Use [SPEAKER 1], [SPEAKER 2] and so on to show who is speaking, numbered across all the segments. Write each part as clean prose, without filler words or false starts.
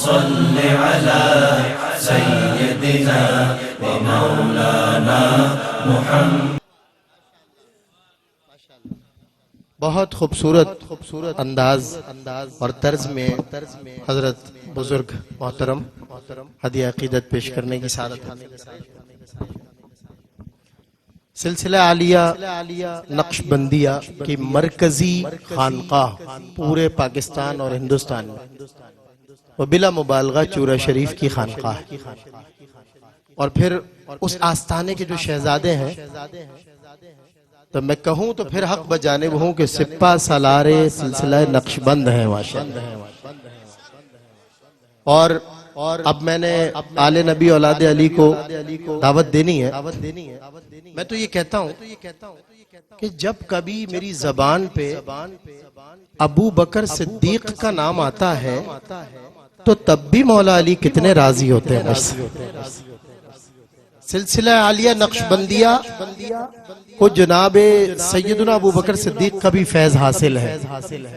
[SPEAKER 1] صل علی سیدنا و مولانا محمد۔
[SPEAKER 2] بہت خوبصورت انداز اور طرز میں حضرت بزرگ محترم ہدیہ عقیدت پیش کرنے کی سعادت حاصل ہے۔ سلسلہ عالیہ نقش بندیہ کی مرکزی خانقاہ پورے پاکستان اور ہندوستان میں، وہ بلا مبالغہ چورا شریف کی خانقاہ ہے۔ اور پھر اس آستانے کے جو شہزادے ہیں، تو میں کہوں تو پھر حق بجانب ہوں کہ سپہ سالارِ سلسلہ نقش بند ہیں ماشاءاللہ۔ اور اب میں نے آل نبی اولاد علی کو دعوت دینی ہے۔ میں تو یہ کہتا ہوں کہ جب کبھی میری زبان پہ ابو بکر صدیق کا نام آتا ہے تو تب بھی مولا علی کتنے راضی ہوتے ہیں مجھ سے۔ سلسلہ عالیہ نقش بندیہ کو جناب سیدنا ابو بکر صدیق کا بھی فیض حاصل ہے۔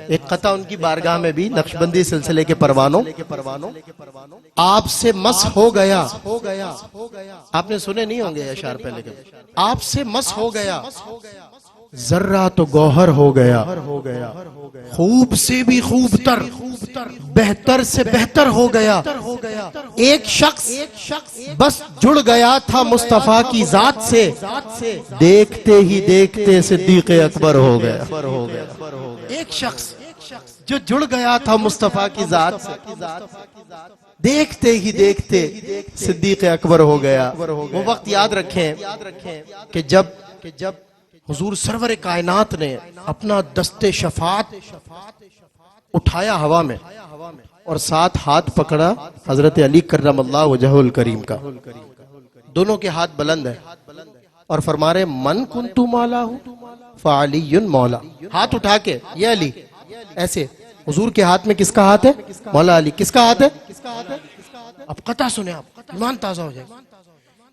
[SPEAKER 2] ایک قطعہ ان کی بارگاہ میں بھی نقش بندی سلسلے کے پروانوں، آپ سے مس ہو گیا، آپ نے سنے نہیں ہوں گے اشعار پہلے کے، آپ سے مس ہو گیا ذرہ تو گوہر ہو گیا، خوب سے بھی خوب تر، بہتر سے بہتر ہو گیا۔ ایک شخص بس جڑ گیا تھا مصطفیٰ کی ذات سے، دیکھتے ہی دیکھتے صدیق اکبر ہو گیا۔ ایک شخص جو جڑ گیا تھا مصطفیٰ کی ذات سے، دیکھتے ہی دیکھتے صدیق اکبر ہو گیا۔ وہ وقت یاد رکھیں کہ جب حضور سرور کائنات نے اپنا دست شفاعت اٹھایا ہوا میں اور ساتھ ہاتھ پکڑا حضرت علی کرم اللہ وجہہ الکریم کا، دونوں کے ہاتھ بلند ہیں اور فرما رہے من کنت مولا فعلی مولا، ہاتھ اٹھا کے یہ علی ایسے۔ حضور کے ہاتھ میں کس کا ہاتھ ہے؟ مولا علی۔ کس کا ہاتھ ہے؟ اب قطع سنیں، آپ ایمان تازہ ہو جائے۔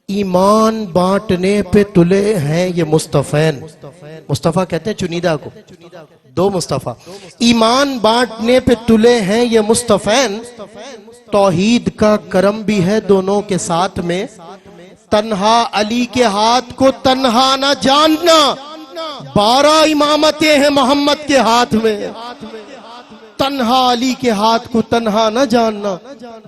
[SPEAKER 2] ایمان بانٹنے پہ تلے ہیں یہ مصطفین، مصطفیٰ کہتے ہیں چنیدہ کو، دو مصطفیٰ۔ ایمان بانٹنے پہ تلے ہیں یہ مصطفین، توحید کا کرم بھی ہے دونوں کے ساتھ میں، تنہا علی کے ہاتھ کو تنہا نہ جاننا، 12 امامتیں ہیں محمد کے ہاتھ میں، تنہا علی کے ہاتھ کو تنہا نہ جاننا،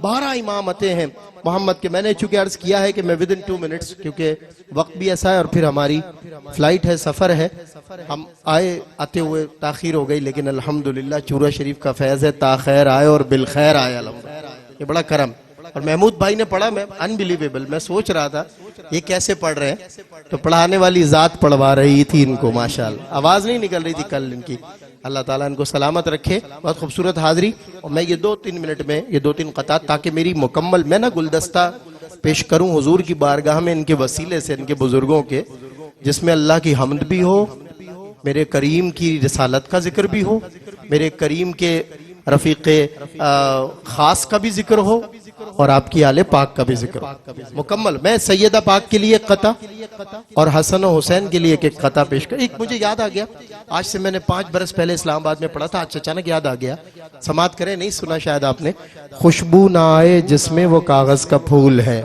[SPEAKER 2] 12 امامتیں ہیں محمد کے۔ میں نے چونکہ عرض کیا ہے کہ میں ودن 2 منٹس، کیونکہ وقت بھی ایسا ہے اور پھر ہماری فلائٹ ہے، سفر ہے، ہم آتے ہوئے تاخیر ہو گئی، لیکن الحمدللہ چورا شریف کا فیض ہے، تاخیر آئے اور بالخیر آئے، یہ بڑا کرم۔ اور محمود بھائی نے پڑھا، میں انبیلیویبل، میں سوچ رہا تھا یہ کیسے پڑھ رہے ہیں، تو پڑھانے والی ذات پڑھوا رہی تھی ان کو ماشاءاللہ، آواز نہیں نکل رہی تھی کل ان کی۔ اللہ تعالیٰ ان کو سلامت رکھے۔ بہت خوبصورت حاضری، اور میں یہ 2-3 منٹ میں یہ 2-3 قطعات، تاکہ میری مکمل میں نہ گلدستہ پیش کروں حضور کی بارگاہ میں ان کے وسیلے سے، ان کے بزرگوں کے، جس میں اللہ کی حمد بھی ہو، میرے کریم کی رسالت کا ذکر بھی ہو، میرے کریم کے رفیق خاص کا بھی ذکر ہو، اور آپ کی آل پاک کا بھی ذکر ہو مکمل۔ میں سیدہ پاک کے لیے ایک قطع اور حسن و حسین کے لیے ایک قطع پیش کر۔ ایک مجھے یاد آ گیا، آج سے میں نے 5 برس پہلے اسلام آباد میں پڑھا تھا، آج اچانک یاد آ گیا، سماعت کریں، نہیں سنا شاید آپ نے۔ خوشبو نہ آئے جس میں وہ کاغذ کا پھول ہے،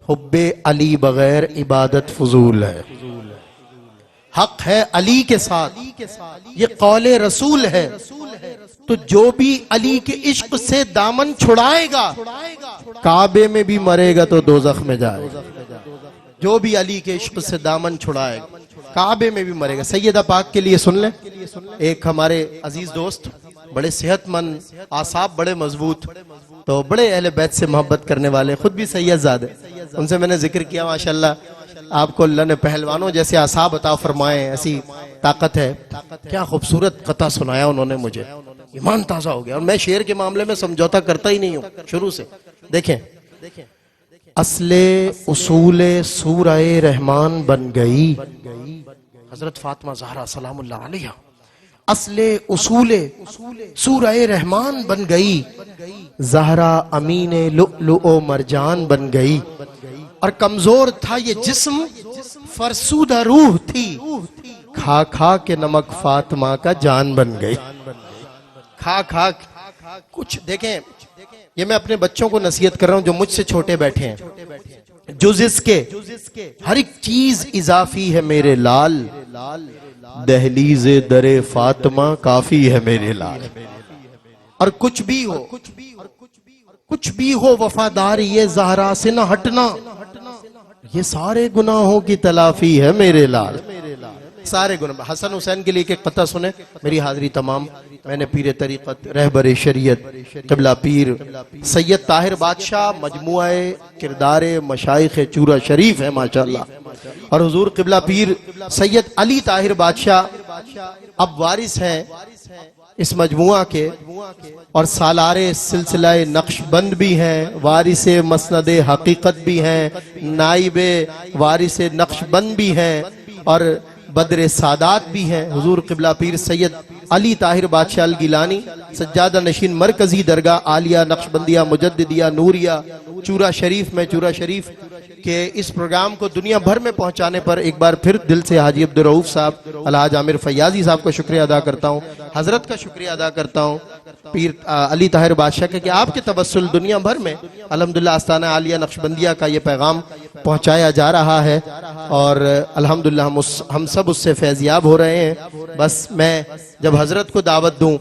[SPEAKER 2] حب علی بغیر عبادت فضول ہے، حق ہے علی کے ساتھ یہ قول رسول ہے، تو جو بھی علی کے عشق سے دامن چھڑائے گا کعبے میں بھی مرے گا تو دوزخ میں جائے گا۔ جو بھی علی کے عشق سے دامن چھڑائے گا کعبے میں بھی مرے گا۔ سیدہ پاک کے لیے سن لیں، ایک ہمارے عزیز دوست، بڑے صحت مند، اعصاب بڑے مضبوط، تو بڑے اہل بیت سے محبت کرنے والے، خود بھی سید زادے، ان سے میں نے ذکر کیا ماشاءاللہ، آپ کو اللہ نے پہلوانوں جیسے اعصاب عطا فرمائے، ایسی طاقت ہے۔ کیا خوبصورت قطع سنایا انہوں نے مجھے، ایمان تازہ ہو گیا۔ اور میں شعر کے معاملے میں سمجھوتا کرتا ہی نہیں ہوں شروع سے۔ دیکھیں، اصل اصول سورہ رحمان بن گئی، حضرت فاطمہ زہرا سلام اللہ علیہا، اصل اصول سورہ رحمان بن گئی، زہرا امین لؤلؤ و مرجان بن گئی، اور کمزور تھا یہ جسم، فرسودہ روح تھی، کھا کھا کے نمک فاطمہ کا جان بن گئی۔ کھا کھا کچھ دیکھیں، یہ میں اپنے بچوں کو نصیحت کر رہا ہوں جو مجھ سے چھوٹے بیٹھے ہیں، جز اس کے ہر ایک چیز اضافی ہے میرے لال، دہلیز در فاطمہ کافی ہے میرے لال۔ اور کچھ بھی ہو وفادار یہ زہرا سے نہ ہٹنا، یہ سارے گناہوں کی تلافی ہے میرے لال، سارے گناہ۔ حسن حسین کے لیے ایک قطعہ سنیں، میری حاضری تمام۔ میں نے پیر طریقت، رہبر شریعت، قبلہ پیر سید طاہر بادشاہ مجموعہ کردار مشائخ چورا شریف ہے ماشاءاللہ، اور حضور قبلہ پیر سید علی طاہر بادشاہ اب وارث ہیں اس مجموعہ کے، اور سالار سلسلہ نقش بند بھی ہیں، وارث مسند حقیقت بھی ہیں، نائب وارث نقش بند بھی ہیں، اور بدر سادات بھی ہیں۔ حضور قبلہ پیر سید علی طاہر بادشاہ الگیلانی سجادہ نشین مرکزی درگاہ عالیہ نقشبندیہ مجددیہ نوریہ چورا شریف میں، چورا شریف کہ اس پروگرام کو دنیا بھر میں پہنچانے پر ایک بار پھر دل سے حاجی عبدالرؤف صاحب، الحاج عامر فیاضی صاحب کا شکریہ ادا کرتا ہوں، حضرت کا شکریہ ادا کرتا ہوں پیر علی طاہر بادشاہ کا کہ آپ کے توسل دنیا بھر میں الحمدللہ آستانہ عالیہ نقشبندیہ کا یہ پیغام پہنچایا جا رہا ہے، اور الحمدللہ ہم سب اس سے فیضیاب ہو رہے ہیں۔ بس میں جب حضرت کو دعوت دوں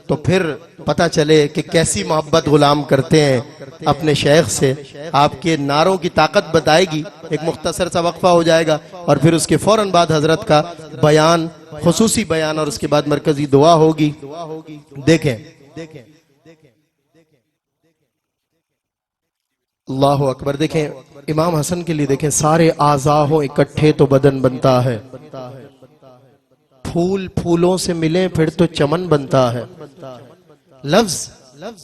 [SPEAKER 2] تو پھر پتہ چلے کہ کیسی محبت غلام کرتے ہیں اپنے شیخ سے، آپ کے نعروں کی طاقت بتائے گی۔ ایک مختصر سا وقفہ ہو جائے گا اور پھر اس کے فوراً بعد حضرت کا بیان، خصوصی بیان، اور اس کے بعد مرکزی دعا ہوگی۔ دیکھیں اللہ اکبر، دیکھیں امام حسن کے لیے دیکھیں، سارے اعضاء ہوں اکٹھے تو بدن بنتا ہے، پھول پھولوں سے ملیں پھر تو چمن بنتا ہے، لفظ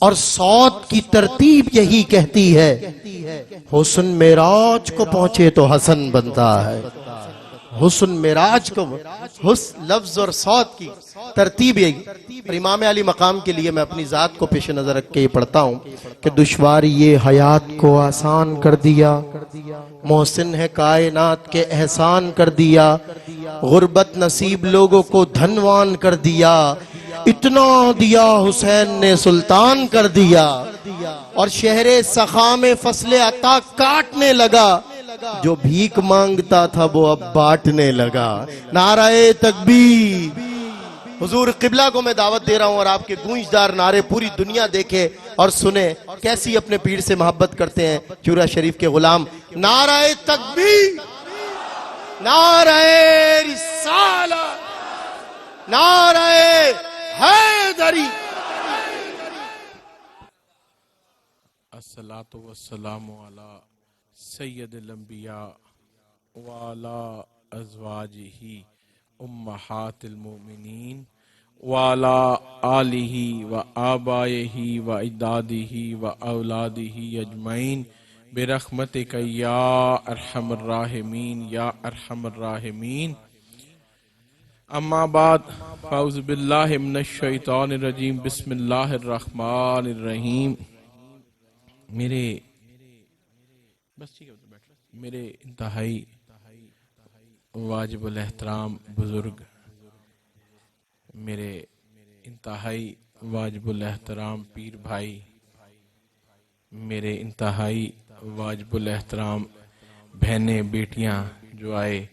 [SPEAKER 2] اور صوت کی ترتیب یہی کہتی ہے، حسن معراج کو پہنچے تو حسن بنتا ہے، حسن معراج کو، حسن لفظ اور صوت کی ترتیب یہی۔ اور امام علی مقام کے لیے میں اپنی ذات کو پیش نظر رکھ کے یہ پڑھتا ہوں کہ دشواری یہ حیات کو آسان کر دیا، محسن ہے کائنات کے احسان کر دیا، غربت نصیب لوگوں کو دھنوان کر دیا، اتنا دیا حسین نے سلطان کر دیا، اور شہر سخا میں فصل عطا کاٹنے لگا، جو بھیک مانگتا تھا وہ اب بانٹنے لگا۔ نعرہ تکبیر! حضور قبلہ کو میں دعوت دے رہا ہوں، اور آپ کے گونجدار نعرے پوری دنیا دیکھے اور سنے کیسی اپنے پیر سے محبت کرتے ہیں چورا شریف کے غلام۔ نعرہ تکبیر! نعرہ رسالت! نعرہ حیدری!
[SPEAKER 3] الصلاۃ والسلام علی سید الانبیاء وعلی ازواجہ امہات المؤمنین وعلی آلہ و آبائہ و اجدادہ و اولادہ اجمعین برحمتک یا ارحم الراحمین یا ارحم الراحمین۔ اما بعد فاعوذ باللہ من الشیطان الرجیم، بسم اللہ الرحمن الرحیم۔ میرے انتہائی واجب الاحترام بزرگ، میرے انتہائی واجب الاحترام پیر بھائی، میرے انتہائی واجب الاحترام بہنیں بیٹیاں جو آئے،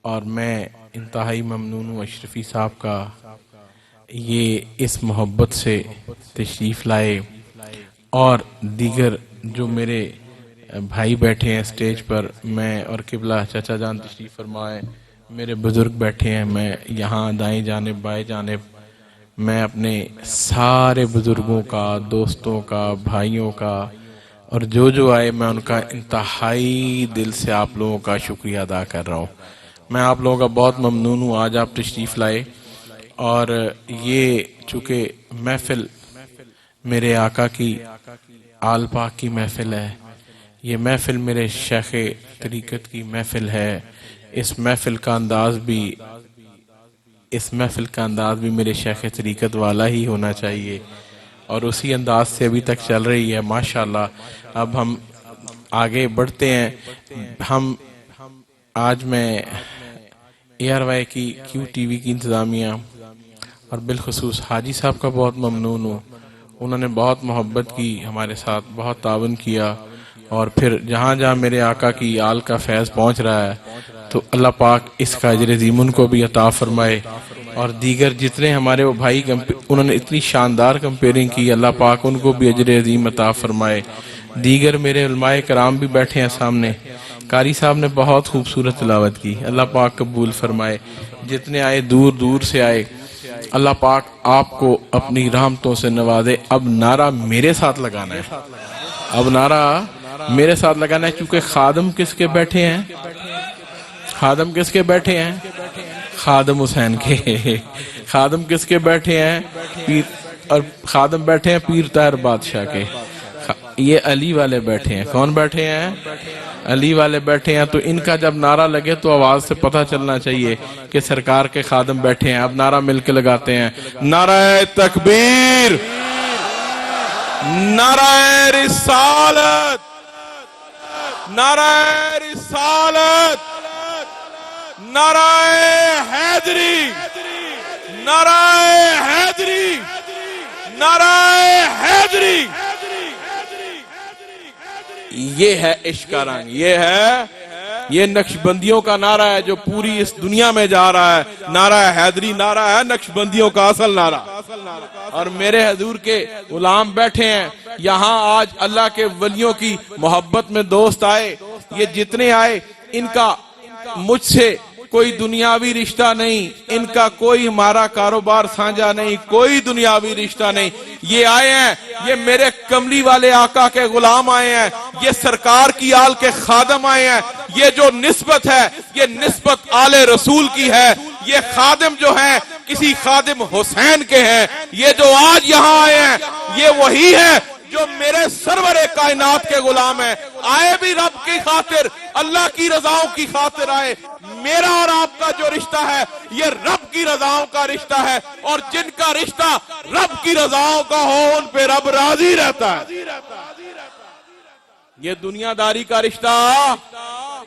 [SPEAKER 3] اور میں انتہائی ممنون ہوں اشرفی صاحب کا یہ اس محبت سے تشریف لائے، اور دیگر جو میرے بھائی بیٹھے ہیں سٹیج پر، میں اور قبلہ چچا جان تشریف فرمائے، میرے بزرگ بیٹھے ہیں، میں یہاں دائیں جانب بائیں جانب، میں اپنے سارے بزرگوں کا، دوستوں کا، بھائیوں کا، اور جو آئے میں ان کا انتہائی دل سے آپ لوگوں کا شکریہ ادا کر رہا ہوں۔ میں آپ لوگوں کا بہت ممنون ہوں، آج آپ تشریف لائے، اور یہ چونکہ محفل میرے آقا کی آل پاک کی محفل ہے، یہ محفل میرے شیخ طریقت کی محفل ہے، اس محفل کا انداز بھی میرے شیخ طریقت والا ہی ہونا چاہیے، اور اسی انداز سے ابھی تک چل رہی ہے ماشاءاللہ۔ اب ہم آگے بڑھتے ہیں، آج میں ARY کی QTV کی انتظامیہ اور بالخصوص حاجی صاحب کا بہت ممنون ہوں، انہوں نے بہت محبت کی ہمارے ساتھ، بہت تعاون کیا، اور پھر جہاں جہاں میرے آقا کی آل کا فیض پہنچ رہا ہے تو اللہ پاک اس کا اجر عظیم ان کو بھی عطا فرمائے، اور دیگر جتنے ہمارے وہ بھائی انہوں نے اتنی شاندار کمپیئرنگ کی، اللہ پاک ان کو بھی اجر عظیم عطا فرمائے۔ دیگر میرے علماء کرام بھی بیٹھے ہیں سامنے، قاری صاحب نے بہت خوبصورت تلاوت کی، اللہ پاک قبول فرمائے۔ جتنے آئے دور دور سے آئے، اللہ پاک آپ کو اپنی رحمتوں سے نوازے۔ اب نعرہ میرے ساتھ لگانا ہے، اب نعرہ میرے ساتھ لگانا ہے، کیونکہ خادم کس کے بیٹھے ہیں؟ خادم کس کے بیٹھے ہیں؟ خادم حسین کے۔ خادم کس کے بیٹھے ہیں؟ پیر، اور خادم بیٹھے ہیں پیر طاہر بادشاہ کے۔ یہ علی والے بیٹھے ہیں۔ کون بیٹھے ہیں؟ علی والے بیٹھے ہیں۔ تو ان کا جب نعرہ لگے تو آواز سے پتہ چلنا چاہیے کہ سرکار کے خادم بیٹھے ہیں۔ اب نعرہ مل کے لگاتے ہیں، نعرہ تکبیر، نعرہ رسالت، نعرہ رسالت، نعرہ حیدری، نعرہ حیدری، نعرہ حیدری۔ یہ ہے عشق کا رنگ، یہ نقشبندیوں کا نعرہ ہے جو پوری اس دنیا میں جا رہا ہے۔ نعرہ حیدری نعرہ ہے نقشبندیوں کا اصل نعرہ۔ اور میرے حضور کے غلام بیٹھے ہیں یہاں، آج اللہ کے ولیوں کی محبت میں دوست آئے، یہ جتنے آئے ان کا مجھ سے کوئی دنیاوی رشتہ نہیں، ان کا کوئی ہمارا کاروبار سانجا نہیں، کوئی دنیاوی رشتہ نہیں۔ یہ آئے ہیں، یہ میرے کملی والے آقا کے غلام آئے ہیں، یہ سرکار کی آل کے خادم آئے ہیں۔ یہ جو نسبت ہے یہ نسبت آل رسول کی ہے۔ یہ خادم جو ہیں کسی خادم حسین کے ہیں۔ یہ جو آج یہاں آئے ہیں یہ وہی ہے جو میرے سرور کائنات کے غلام ہیں۔ آئے بھی رب کی خاطر، اللہ کی رضاؤں کی خاطر آئے۔ میرا اور آپ کا جو رشتہ ہے یہ رب کی رضاؤں کا رشتہ ہے، اور جن کا رشتہ رب کی رضاؤں کا ہو ان پہ رب راضی رہتا ہے۔ یہ دنیا داری کا رشتہ،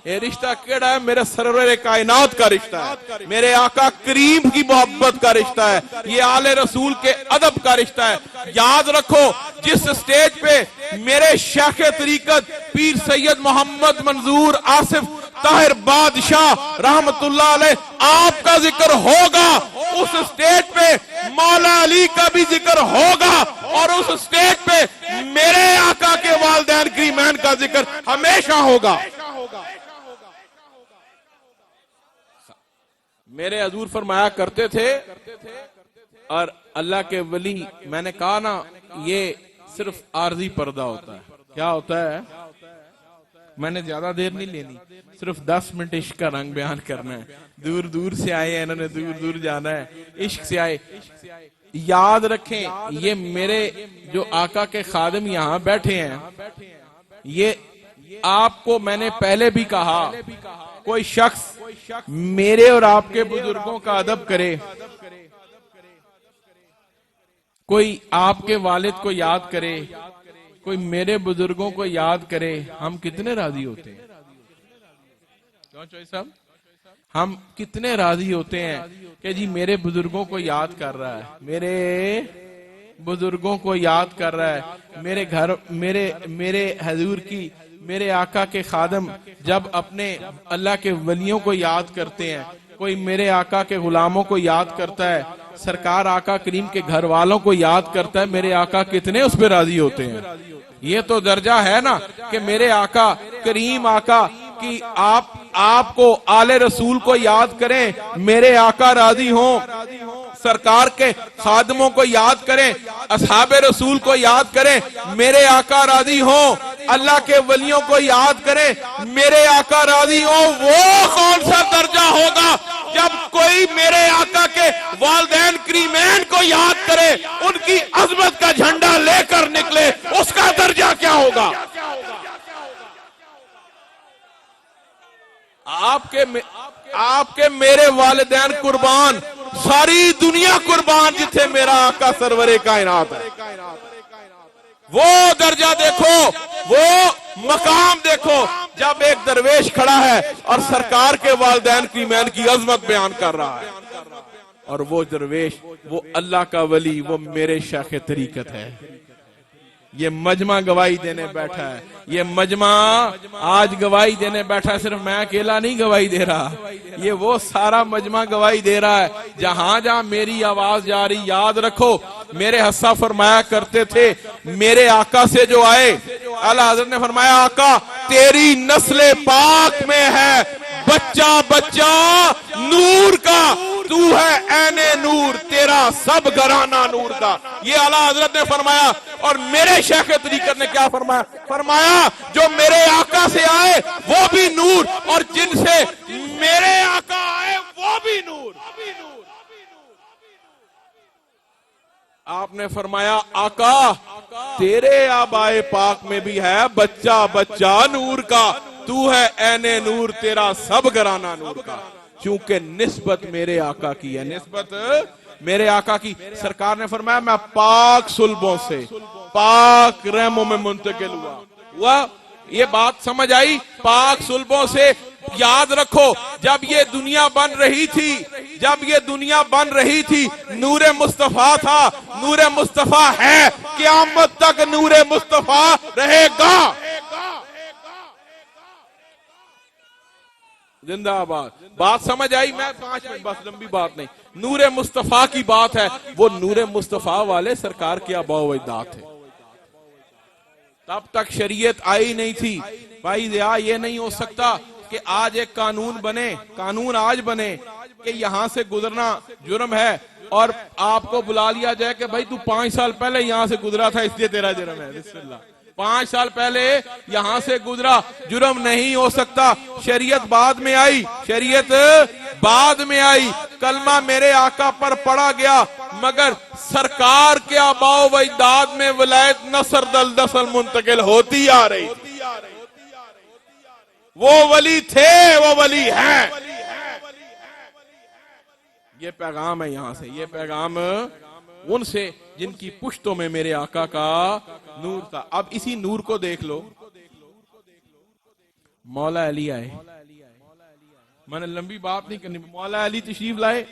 [SPEAKER 3] یہ رشتہ کیڑا ہے؟ میرے سرور کائنات کا رشتہ ہے، میرے آقا کریم کی محبت کا رشتہ ہے، یہ آل رسول کے ادب کا رشتہ ہے۔ یاد رکھو جس سٹیج پہ میرے شیخ طریقت پیر سید محمد منظور آصف طاہر بادشاہ رحمت اللہ علیہ آپ کا ذکر ہوگا، اس سٹیج پہ مولا علی کا بھی ذکر ہوگا، اور اس سٹیج پہ میرے آقا کے والدین کریمین کا ذکر ہمیشہ ہوگا۔ میرے حضور فرمایا کرتے تھے، اور اللہ کے ولی، میں نے کہا نا یہ صرف عارضی پردہ ہوتا ہے۔ کیا ہوتا ہے؟ میں نے زیادہ دیر نہیں لینی، صرف 10 منٹ عشق کا رنگ بیان کرنا ہے۔ دور دور سے آئے ہیں، انہوں نے دور دور جانا ہے، عشق سے آئے۔ یاد رکھیں یہ میرے جو آقا کے خادم یہاں بیٹھے ہیں، یہ آپ کو میں نے پہلے بھی کہا، کوئی شخص میرے اور آپ کے بزرگوں کا ادب کرے، کوئی آپ کے والد کو یاد کرے، کوئی میرے بزرگوں کو یاد کرے، ہم کتنے راضی ہوتے ہیں؟ کیوں چوئی صاحب؟ ہم کتنے راضی ہوتے ہیں کہ جی میرے بزرگوں کو یاد کر رہا ہے، میرے بزرگوں کو یاد کر رہا ہے۔ میرے گھر میرے حضور کی، میرے آقا کے خادم جب اپنے اللہ کے ولیوں کو یاد کرتے ہیں، کوئی میرے آقا کے غلاموں کو یاد کرتا ہے، سرکار آقا کریم کے گھر والوں کو یاد کرتا ہے، میرے آقا کتنے اس پہ راضی ہوتے ہیں۔ یہ تو درجہ ہے نا کہ میرے آقا کریم آقا کی آپ کو آل رسول کو یاد کریں، میرے آقا راضی ہوں، سرکار کے خادموں کو یاد کریں، اصحاب رسول کو یاد کریں، میرے آقا راضی ہوں، اللہ کے ولیوں کو یاد کریں، میرے آقا راضی ہوں۔ وہ کون سا درجہ ہوگا جب کوئی میرے آقا کے والدین کریمین کو یاد کرے، ان کی عظمت کا جھنڈا لے کر نکلے، اس کا درجہ کیا ہوگا؟ آپ کے میرے والدین قربان، ساری دنیا قربان، جتھے میرا آقا سرور کائنات ہے۔ وہ درجہ دیکھو، وہ مقام دیکھو جب ایک درویش کھڑا ہے اور سرکار کے والدین کریمین کی عظمت بیان کر رہا ہے، اور وہ درویش، وہ اللہ کا ولی، وہ میرے شیخ طریقت ہے۔ یہ مجمع گواہی دینے بیٹھا ہے. یہ مجمع آج گواہی دینے بیٹھا ہے. صرف میں اکیلا نہیں گواہی دے رہا, یہ وہ سارا مجمع گواہی دے رہا ہے. جہاں جہاں میری آواز جا رہی, یاد رکھو میرے حصہ فرمایا کرتے تھے, میرے آقا سے جو آئے, اعلیٰ حضرت نے فرمایا آقا تیری نسل پاک میں ہے بچہ بچہ نور کا, تو ہے عین نور, تیرا سب گھرانہ نور کا. یہ اعلیٰ حضرت نے فرمایا. اور میرے شیخ طریقت نے کیا فرمایا؟ فرمایا جو میرے آقا سے آئے وہ بھی نور, اور جن سے میرے آقا آئے وہ بھی نور. آپ نے فرمایا آقا تیرے آبائے پاک میں بھی ہے بچہ بچہ نور کا, تو ہے عین نور, تیرا سب گھرانہ نور کا. چونکہ نسبت میرے آقا کی ہے, نسبت میرے آقا کی. سرکار نے فرمایا میں پاک صلبوں سے پاک رحموں میں منتقل ہوا. یہ بات سمجھ آئی؟ پاک صلبوں سے. یاد رکھو جب یہ دنیا بن رہی تھی, جب یہ دنیا بن رہی تھی نور مصطفیٰ تھا, نور مصطفیٰ ہے, قیامت تک نور مصطفیٰ رہے گا. زندہ آباد. بات سمجھ آئی؟ میں 5 منٹ بس, لمبی بات نہیں. نور مصطفیٰ کی بات ہے, وہ نور مصطفیٰ والے سرکار کے آباء و اجداد تھے. تب تک شریعت آئی نہیں تھی. بھائی یہ نہیں ہو سکتا کہ آج ایک قانون بنے, قانون آج بنے کہ یہاں سے گزرنا جرم ہے, اور آپ کو بلا لیا جائے کہ بھائی تو 5 سال پہلے یہاں سے گزرا تھا اس لیے تیرا جرم ہے. بسم اللہ. 5 سال پہلے یہاں سے گزرا, جرم نہیں ہو سکتا. شریعت بعد میں آئی, شریعت بعد میں آئی. کلمہ میرے آقا پر پڑا گیا, مگر سرکار کے آباء و اجداد میں ولایت نصر دلدسل منتقل ہوتی آ رہی تھی. وہ ولی تھے, وہ ولی ہیں. یہ پیغام ہے یہاں سے, یہ پیغام ان سے جن کی پشتوں میں میرے آقا کا نور تھا. اب اسی نور کو دیکھ لو. مولا علی آئے, میں نے لمبی بات نہیں کرنی. مولا علی تشریف لائے.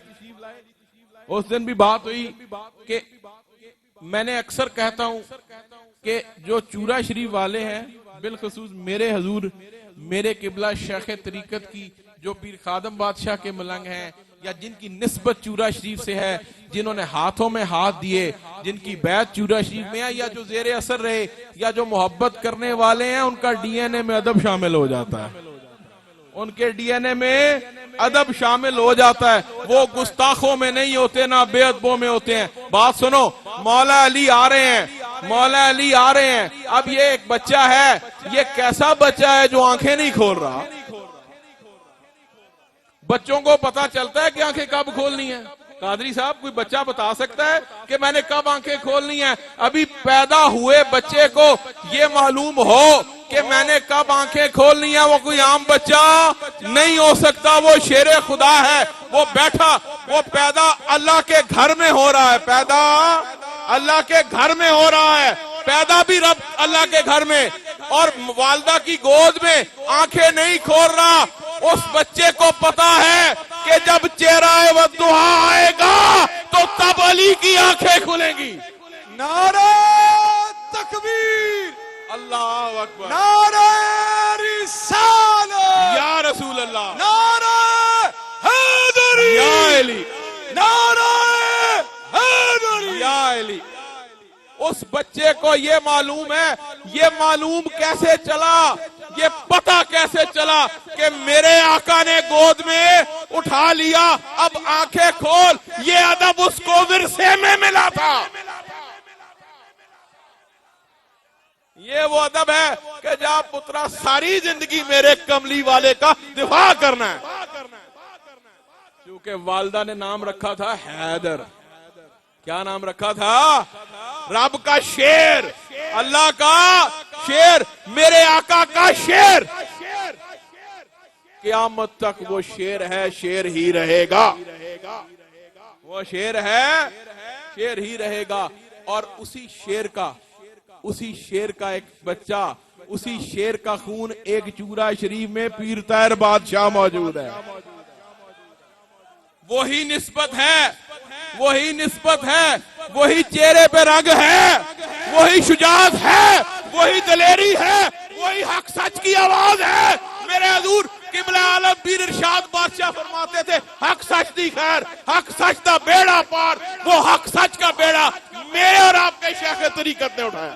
[SPEAKER 3] اس دن بھی بات ہوئی کہ میں نے اکثر کہتا ہوں کہ جو چورا شریف والے ہیں, بالخصوص میرے حضور میرے قبلہ شیخ طریقت کی جو پیر خادم بادشاہ کے ملنگ ہیں, یا جن کی نسبت چورا شریف سے ہے, جنہوں نے ہاتھوں میں ہاتھ دیے, جن کی بیعت چورا شریف میں ہے, یا جو زیر اثر رہے, یا جو محبت کرنے والے ہیں, ان کا ڈی این اے میں ادب شامل ہو جاتا ہے. ان کے ڈی این اے میں ادب شامل ہو جاتا ہے. وہ گستاخوں میں نہیں ہوتے, نہ بے ادبوں میں ہوتے ہیں. بات سنو, مولا علی آ رہے ہیں, مولا علی آ رہے ہیں. اب یہ ایک بچہ ہے, یہ کیسا بچہ ہے جو آنکھیں نہیں کھول رہا؟ بچوں کو پتا چلتا ہے کہ آنکھیں کب کھولنی ہیں؟ قادری صاحب کوئی بچہ بتا سکتا ہے کہ میں نے کب آنکھیں کھولنی ہیں؟ ابھی پیدا ہوئے بچے کو یہ معلوم ہو کہ میں نے کب آنکھیں کھولنی ہیں؟ وہ کوئی عام بچہ نہیں ہو سکتا, وہ شیر خدا ہے. وہ بیٹھا, وہ پیدا اللہ کے گھر میں ہو رہا ہے, پیدا اللہ کے گھر میں ہو رہا ہے, پیدا بھی رب اللہ کے گھر میں, اور والدہ کی گود میں آنکھیں نہیں کھول رہا. اس بچے کو پتا ہے کہ جب چہرہ والضحیٰ آئے گا تو تب علی کی آنکھیں کھلیں گی.
[SPEAKER 1] نعرہ تکبیر,
[SPEAKER 3] اللہ اکبر,
[SPEAKER 1] نعرہ رسالت,
[SPEAKER 3] یا رسول اللہ,
[SPEAKER 1] نعرہ حیدری,
[SPEAKER 3] یا علی,
[SPEAKER 1] نعرہ حیدری,
[SPEAKER 3] یا علی. اس بچے کو یہ معلوم ہے, یہ معلوم کیسے چلا, یہ پتہ کیسے چلا کہ میرے آقا نے گود میں اٹھا لیا, اب آنکھیں کھول. یہ ادب اس کو ورثے میں ملا تھا. یہ وہ ادب ہے کہ جا پترا ساری زندگی میرے کملی والے کا دفاع کرنا ہے. کیونکہ والدہ نے نام رکھا تھا حیدر. کیا نام رکھا تھا؟ رب کا شیر, اللہ کا شیر, میرے آقا کا شیر. قیامت تک وہ شیر ہے, شیر ہی رہے گا. وہ شیر ہے, شیر ہی رہے گا. اور اسی شیر کا ایک بچہ, اسی شیر کا خون ایک چورا شریف میں پیر طاہر بادشاہ موجود ہے. وہی نسبت ہے, وہی نسبت ہے, وہی چہرے پہ رنگ ہے, وہی شجاعت ہے، وہی دلیری ہے، وہی حق سچ کی آواز ہے۔ میرے حضور قبلہ عالم پیر ارشاد بادشاہ فرماتے تھے حق سچ دی خیر، حق سچ دا بیڑا پار۔ وہ حق سچ کا بیڑا میرے اور آپ کے شیخ طریقت نے اٹھایا۔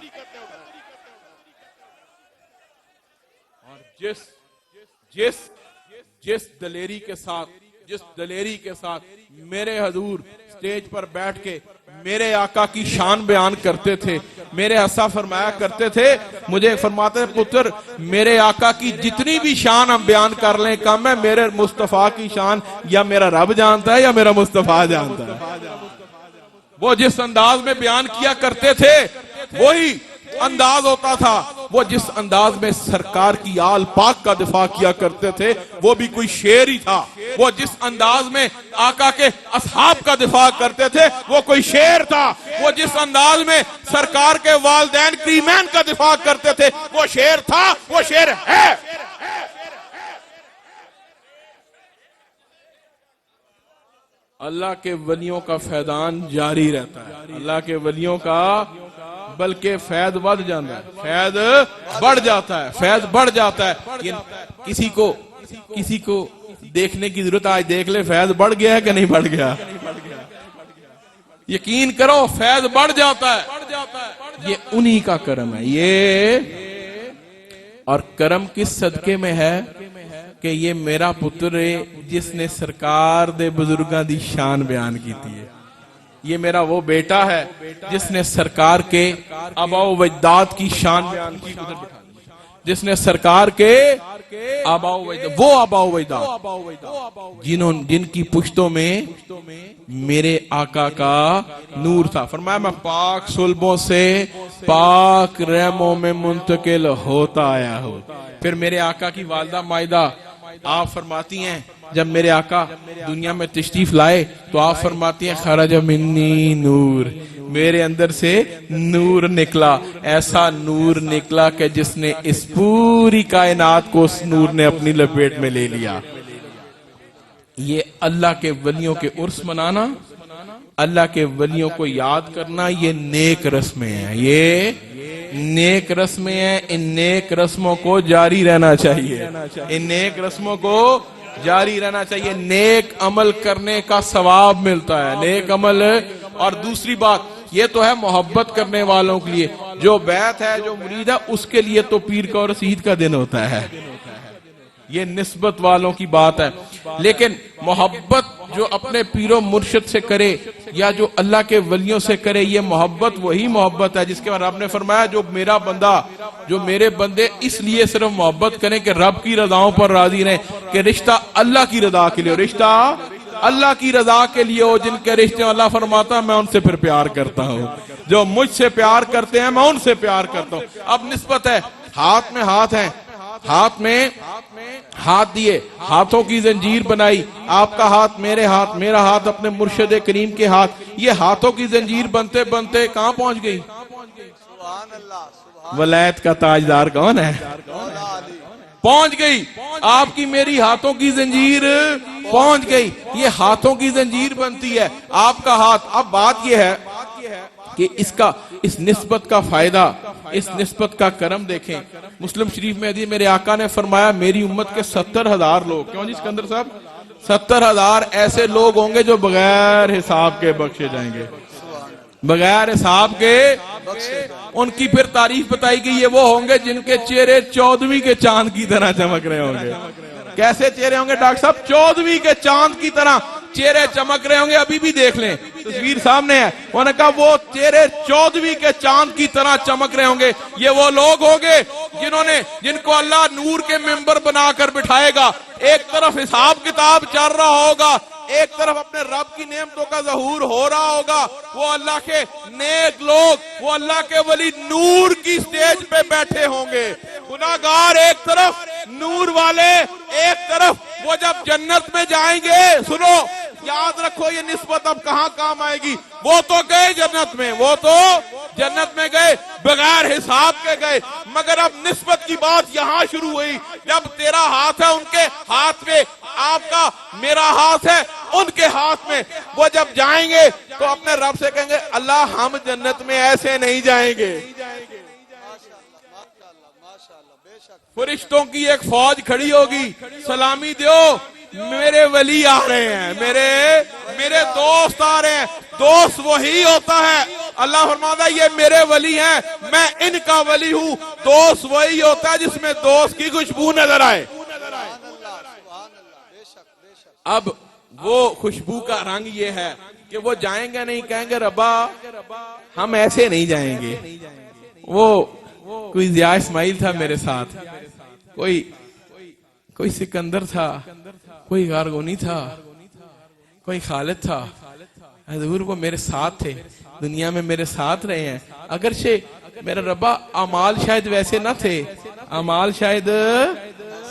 [SPEAKER 3] اور جس دلیری کے ساتھ میرے حضور سٹیج پر بیٹھ کے میرے آقا کی شان بیان کرتے تھے، میرے حصہ فرمایا کرتے تھے، مجھے فرماتے تھے پتر میرے آقا کی جتنی بھی شان ہم بیان کر لیں کم ہے، میرے مصطفیٰ کی شان یا میرا رب جانتا ہے یا میرا مصطفیٰ جانتا ہے۔ وہ جس انداز میں بیان کیا کرتے تھے وہی انداز ہوتا تھا، وہ جس انداز میں سرکار کی آل پاک کا دفاع کیا کرتے تھے وہ بھی کوئی شعر ہی تھا، وہ جس انداز میں آقا کے اصحاب کا دفاع کرتے تھے وہ کوئی شعر تھا، وہ جس انداز میں سرکار کے والدین کریمین کا دفاع کرتے تھے وہ شعر تھا، وہ شعر ہے۔ اللہ کے ولیوں کا فیضان جاری رہتا ہے، اللہ کے ولیوں کا بلکہ فیض بڑھ جاتا ہے، فیض بڑھ جاتا ہے، فیض بڑھ جاتا ہے۔ کسی کو دیکھنے کی ضرورت، آج دیکھ لے فیض بڑھ گیا ہے کہ نہیں بڑھ گیا؟ یقین کرو فیض بڑھ جاتا ہے، یہ انہی کا کرم ہے۔ یہ اور کرم کس صدقے میں ہے کہ یہ میرا پتر ہے جس نے سرکار دے بزرگاں دی شان بیان کیتی ہے، یہ میرا وہ بیٹا ہے جس نے سرکار کے آباء و اجداد کی شان بیان کی، جس نے سرکار کے آباء و اجداد، وہ آباء و اجداد جن کی پشتوں میں میرے آقا کا نور تھا۔ فرمایا میں پاک صلبوں سے پاک رحموں میں منتقل ہوتا آیا ہوں۔ پھر میرے آقا کی والدہ مائدہ آپ فرماتی ہیں جب میرے آقا دنیا میں تشریف لائے تو آپ فرماتی ہیں خرج منی نور، میرے اندر سے نور نکلا، ایسا نور نکلا کہ جس نے اس پوری کائنات کو اس نور نے اپنی لپیٹ میں لے لیا۔ یہ اللہ کے ولیوں کے عرس منانا، اللہ کے ولیوں کو یاد کرنا، یہ نیک رسمیں ہیں، یہ نیک رسمیں ہیں۔ ان نیک رسموں کو جاری رہنا چاہیے، ان نیک رسموں کو جاری رہنا چاہیے۔ نیک عمل کرنے کا ثواب ملتا ہے، نیک عمل۔ اور دوسری بات یہ تو ہے محبت کرنے والوں کے لیے، جو بیعت ہے جو مرید ہے اس کے لیے تو پیر کا اور رسید کا دن ہوتا ہے، یہ نسبت والوں کی بات ہے۔ لیکن محبت جو اپنے پیر و مرشد سے کرے یا جو اللہ کے ولیوں سے کرے، یہ محبت وہی محبت ہے جس کے بعد رب نے فرمایا جو میرا بندہ، جو میرے بندے اس لیے صرف محبت کریں کہ رب کی رضاؤں پر راضی رہیں، کہ رشتہ اللہ کی رضا کے لیے ہو، رشتہ اللہ کی رضا کے لیے ہو۔ جن کے رشتے اللہ فرماتا ہے میں ان سے پھر پیار کرتا ہوں، جو مجھ سے پیار کرتے ہیں میں ان سے پیار کرتا ہوں۔ اب نسبت ہے، ہاتھ میں ہاتھ ہیں، ہاتھ میں ہاتھ دیے، ہاتھوں کی زنجیر بنائی، آپ کا ہاتھ میرے ہاتھ، میرا ہاتھ اپنے مرشد کریم کے ہاتھ، یہ ہاتھوں کی زنجیر بنتے بنتے کہاں پہنچ گئی؟ ولایت کا تاجدار کون ہے؟ پہنچ گئی، آپ کی میری ہاتھوں کی زنجیر پہنچ گئی، یہ ہاتھوں کی زنجیر بنتی ہے آپ کا ہاتھ۔ اب بات یہ ہے کہ اس نسبت کا فائدہ، اس نسبت کا کرم دیکھیں۔ مسلم شریف میں حدیث میرے آقا نے فرمایا میری امت کے 70,000 لوگ، کیوں جی سکندر صاحب 70,000 ایسے لوگ ہوں گے جو بغیر حساب کے بخشے جائیں گے، بغیر حساب کے۔ ان کی پھر تعریف بتائی گئی، یہ وہ ہوں گے جن کے چہرے 14ویں کے چاند کی طرح چمک رہے ہوں گے۔ کیسے چہرے ہوں گے ڈاکٹر صاحب؟ 14ویں کے چاند کی طرح چہرے چمک رہے ہوں گے۔ ابھی بھی دیکھ لیں، تصویر سامنے ہے، انہوں نے کہا وہ چہرے 14ویں کے چاند کی طرح چمک رہے ہوں گے۔ یہ وہ لوگ ہوں گے جن کو اللہ نور کے ممبر بنا کر بٹھائے گا، ایک طرف حساب کتاب چل رہا ہوگا، ایک طرف اپنے رب کی نعمتوں کا ظہور ہو رہا ہوگا۔ وہ اللہ کے نیک لوگ، وہ اللہ کے ولی نور کی سٹیج پہ بیٹھے ہوں گے، گناہگار ایک طرف، نور والے ایک طرف۔ وہ جب جنت میں جائیں گے، سنو یاد رکھو یہ نسبت اب کہاں کام آئے گی، وہ تو گئے جنت میں، وہ تو جنت میں گئے، بغیر حساب کے گئے، مگر اب نسبت کی بات یہاں شروع ہوئی، جب تیرا ہاتھ ہے ان کے ہاتھ میں، آپ کا میرا ہاتھ ہے ان کے ہاتھ میں، وہ جب جائیں گے تو اپنے رب سے کہیں گے اللہ ہم جنت میں ایسے نہیں جائیں گے۔ فرشتوں کی ایک فوج کھڑی ہوگی، سلامی دیو میرے ولی آ رہے ہیں، میرے دوست آ رہے ہیں۔ دوست وہی ہوتا ہے، اللہ فرماتا ہے یہ میرے ولی ہیں، میں ان کا ولی ہوں۔ دوست وہی ہوتا ہے جس میں دوست کی خوشبو نظر آئے۔ اب وہ خوشبو کا رنگ یہ ہے کہ وہ جائیں گے نہیں، کہیں گے ربا ہم ایسے نہیں جائیں گے۔ وہ کوئی ضیاء اسماعیل تھا میرے ساتھ، کوئی سکندر تھا، کوئی غارگونی تھا، کوئی خالد تھا، حضور وہ میرے ساتھ تھے، دنیا میں میرے ساتھ رہے ہیں۔ اگرچہ میرا ربا اعمال شاید ویسے نہ تھے، اعمال شاید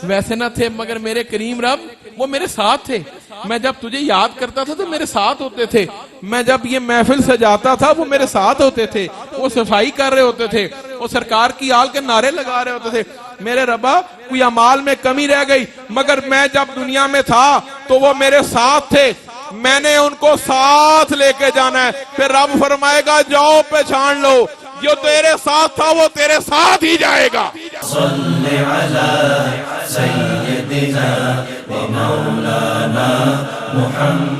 [SPEAKER 3] ویسے نہ تھے، مگر میرے کریم رب وہ میرے ساتھ تھے۔ میں جب تجھے یاد کرتا تھا تو میرے ساتھ ہوتے تھے، میں جب یہ محفل سجاتا تھا وہ میرے ساتھ ہوتے تھے، وہ صفائی کر رہے ہوتے تھے، وہ سرکار کی آل کے نعرے لگا رہے ہوتے تھے۔ میرے ربا کوئی اعمال میں کمی رہ گئی، مگر میں جب دنیا میں تھا تو وہ میرے ساتھ تھے، میں نے ان کو ساتھ لے کے جانا ہے۔ پھر رب فرمائے گا جاؤ پہچان لو، جو تیرے ساتھ تھا وہ تیرے ساتھ ہی جائے گا۔
[SPEAKER 4] صلی علی سیدنا و مولانا محمد